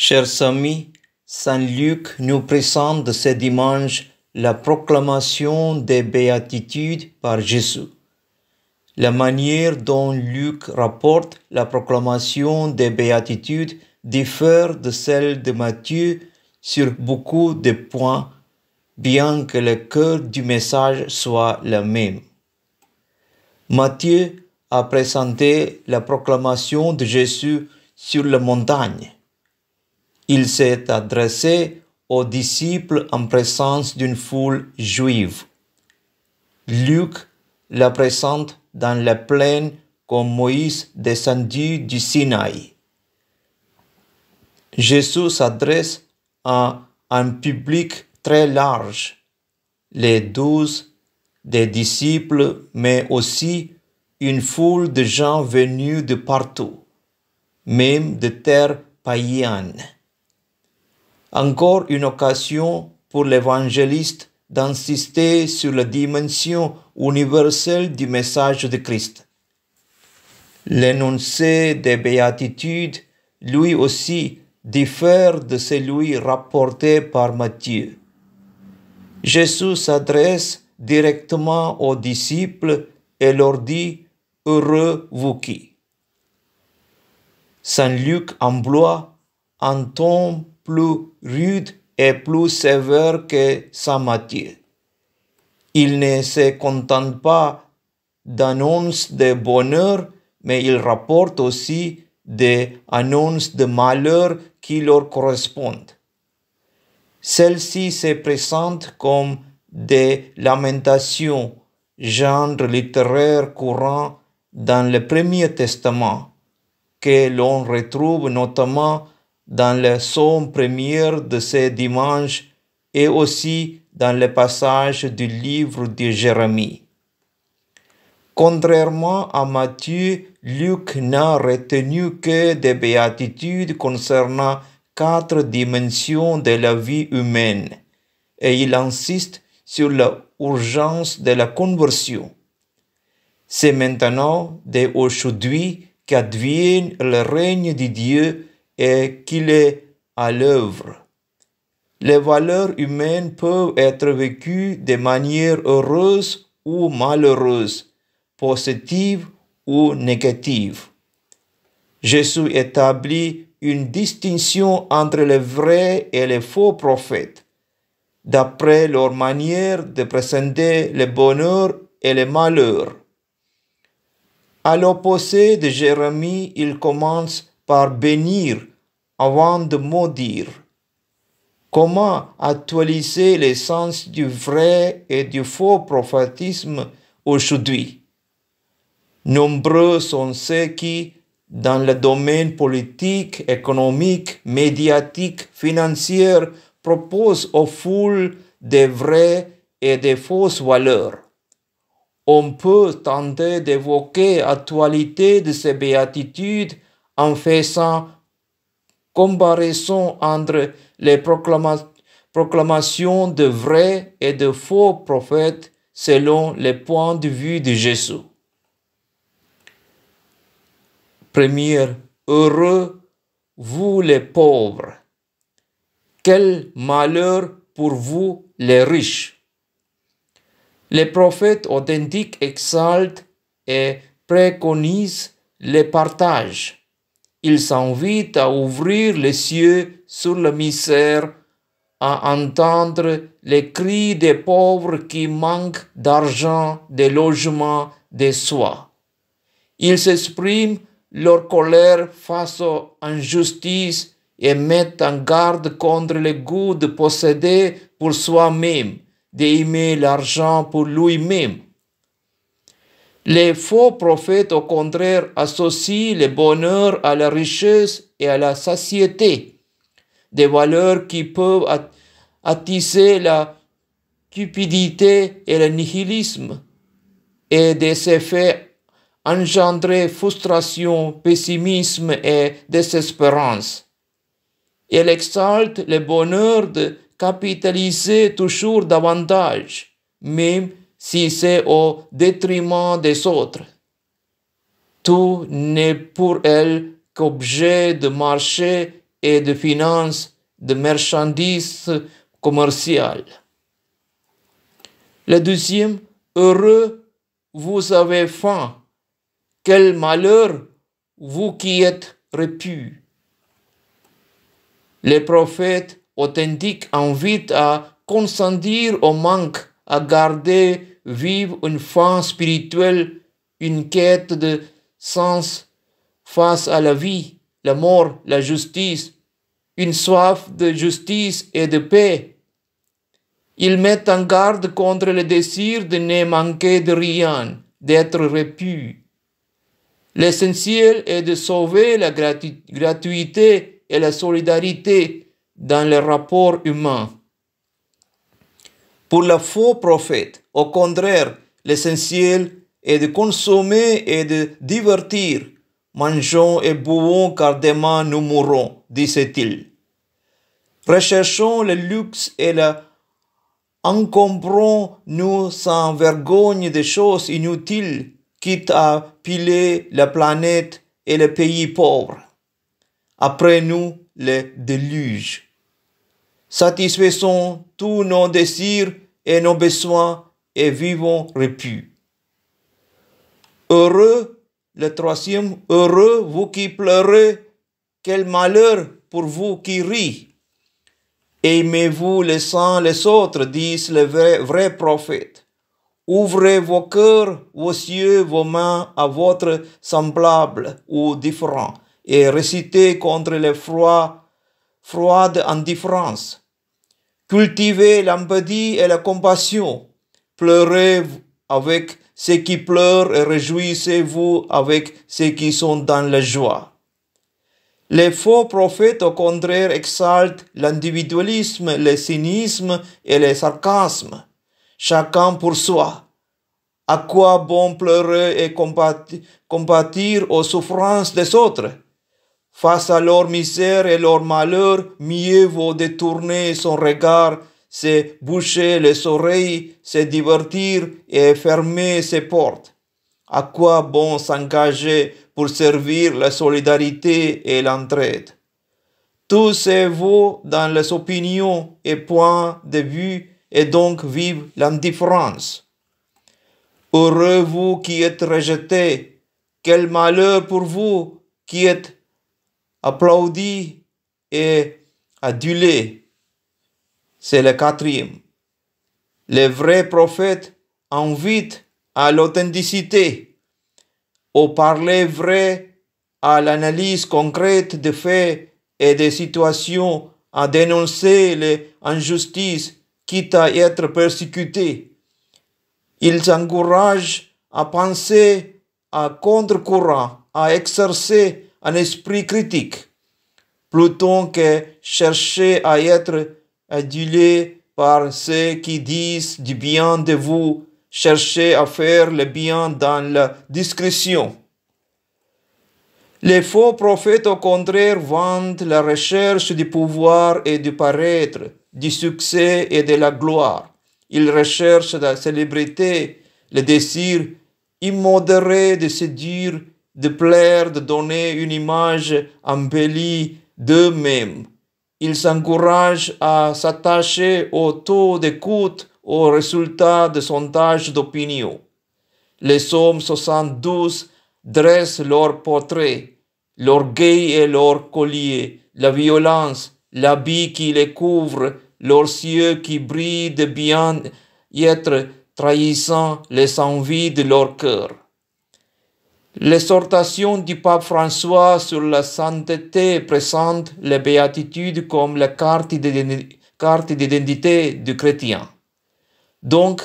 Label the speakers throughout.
Speaker 1: Chers amis, Saint Luc nous présente ce dimanche la proclamation des béatitudes par Jésus. La manière dont Luc rapporte la proclamation des béatitudes diffère de celle de Matthieu sur beaucoup de points, bien que le cœur du message soit le même. Matthieu a présenté la proclamation de Jésus sur la montagne. Il s'est adressé aux disciples en présence d'une foule juive. Luc la présente dans la plaine comme Moïse descendu du Sinaï. Jésus s'adresse à un public très large, les 12 des disciples, mais aussi une foule de gens venus de partout, même de terres païennes. Encore une occasion pour l'évangéliste d'insister sur la dimension universelle du message de Christ. L'énoncé des béatitudes, lui aussi, diffère de celui rapporté par Matthieu. Jésus s'adresse directement aux disciples et leur dit « Heureux vous qui ». Saint Luc emploie un ton plus rude et plus sévère que Saint Matthieu. Il ne se contente pas d'annonces de bonheur, mais il rapporte aussi des annonces de malheur qui leur correspondent. Celles-ci se présentent comme des lamentations, genre littéraire courant dans le Premier Testament, que l'on retrouve notamment dans le psaume premier de ce dimanche et aussi dans le passage du livre de Jérémie. Contrairement à Matthieu, Luc n'a retenu que des béatitudes concernant 4 dimensions de la vie humaine et il insiste sur l'urgence de la conversion. C'est maintenant, dès aujourd'hui, qu'advient le règne de Dieu et qu'il est à l'œuvre. Les valeurs humaines peuvent être vécues de manière heureuse ou malheureuse, positive ou négative. Jésus établit une distinction entre les vrais et les faux prophètes, d'après leur manière de présenter le bonheur et le malheur. À l'opposé de Jérémie, il commence par bénir avant de maudire. Comment actualiser l'essence du vrai et du faux prophétisme aujourd'hui? Nombreux sont ceux qui, dans le domaine politique, économique, médiatique, financier, proposent aux foules des vraies et des fausses valeurs. On peut tenter d'évoquer l'actualité de ces béatitudes en faisant comparaison entre les proclamations de vrais et de faux prophètes selon le point de vue de Jésus. Première, heureux vous les pauvres. Quel malheur pour vous les riches. Les prophètes authentiques exaltent et préconisent le partage. Ils invitent à ouvrir les yeux sur la misère, à entendre les cris des pauvres qui manquent d'argent, de logement, de soins. Ils expriment leur colère face aux injustices et mettent en garde contre le goût de posséder pour soi-même, d'aimer l'argent pour lui-même. Les faux prophètes, au contraire, associent le bonheur à la richesse et à la satiété, des valeurs qui peuvent attiser la cupidité et le nihilisme, et des effets engendrer frustration, pessimisme et désespérance. Il exalte le bonheur de capitaliser toujours davantage, même si c'est au détriment des autres. Tout n'est pour elle qu'objet de marché et de finances, de marchandises commerciales. Le deuxième, heureux, vous avez faim. Quel malheur, vous qui êtes repus. Les prophètes authentiques invitent à consentir au manque, à garder vive une faim spirituelle, une quête de sens face à la vie, la mort, la justice, une soif de justice et de paix. Ils mettent en garde contre le désir de ne manquer de rien, d'être repu. L'essentiel est de sauver la gratuité et la solidarité dans les rapports humains. Pour le faux prophète, au contraire, l'essentiel est de consommer et de divertir. Mangeons et buvons car demain nous mourrons, disait-il. Recherchons le luxe et encombrons-nous sans vergogne des choses inutiles, quitte à piler la planète et les pays pauvres. Après nous, le déluge. Satisfaisons tous nos désirs et nos besoins et vivons repus. Heureux, le troisième, heureux, vous qui pleurez, quel malheur pour vous qui rient. Aimez-vous les uns les autres, disent les vrais prophètes. Ouvrez vos cœurs, vos yeux, vos mains à votre semblable ou différent et récitez contre les froide indifférence. Cultivez l'empathie et la compassion. Pleurez avec ceux qui pleurent et réjouissez-vous avec ceux qui sont dans la joie. Les faux prophètes, au contraire, exaltent l'individualisme, le cynisme et le sarcasme. Chacun pour soi. À quoi bon pleurer et compatir aux souffrances des autres? Face à leur misère et leur malheur, mieux vaut détourner son regard, se boucher les oreilles, se divertir et fermer ses portes. À quoi bon s'engager pour servir la solidarité et l'entraide? Tout se vaut dans les opinions et points de vue et donc vive l'indifférence. Heureux vous qui êtes rejetés, quel malheur pour vous qui êtes applaudis et adulés. C'est le quatrième. Les vrais prophètes invitent à l'authenticité, au parler vrai, à l'analyse concrète des faits et des situations, à dénoncer les injustices, quitte à être persécutés. Ils encouragent à penser à contre-courant, à exercer un esprit critique, plutôt que chercher à être adulé par ceux qui disent du bien de vous, cherchez à faire le bien dans la discrétion. Les faux prophètes, au contraire, vantent la recherche du pouvoir et du paraître, du succès et de la gloire. Ils recherchent la célébrité, le désir immodéré de séduire, de plaire, de donner une image embellie d'eux-mêmes. Ils s'encouragent à s'attacher au taux d'écoute, aux résultats de sondages d'opinion. Les hommes 72 dressent leur portrait, l'orgueil et leur collier, la violence, l'habit qui les couvre, leurs yeux qui brillent de bien-être, trahissant les envies de leur cœur. L'exhortation du pape François sur la sainteté présente les béatitudes comme la carte d'identité du chrétien. Donc,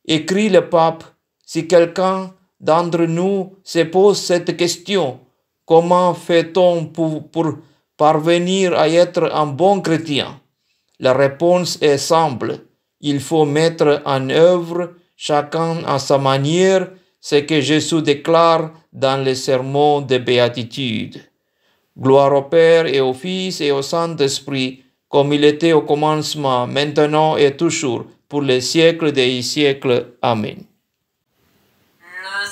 Speaker 1: écrit le pape, si quelqu'un d'entre nous se pose cette question, comment fait-on pour parvenir à être un bon chrétien? La réponse est simple. Il faut mettre en œuvre, chacun à sa manière, ce que Jésus déclare dans les sermons de béatitude. Gloire au Père et au Fils et au Saint-Esprit, comme il était au commencement, maintenant et toujours, pour les siècles des siècles. Amen.
Speaker 2: Le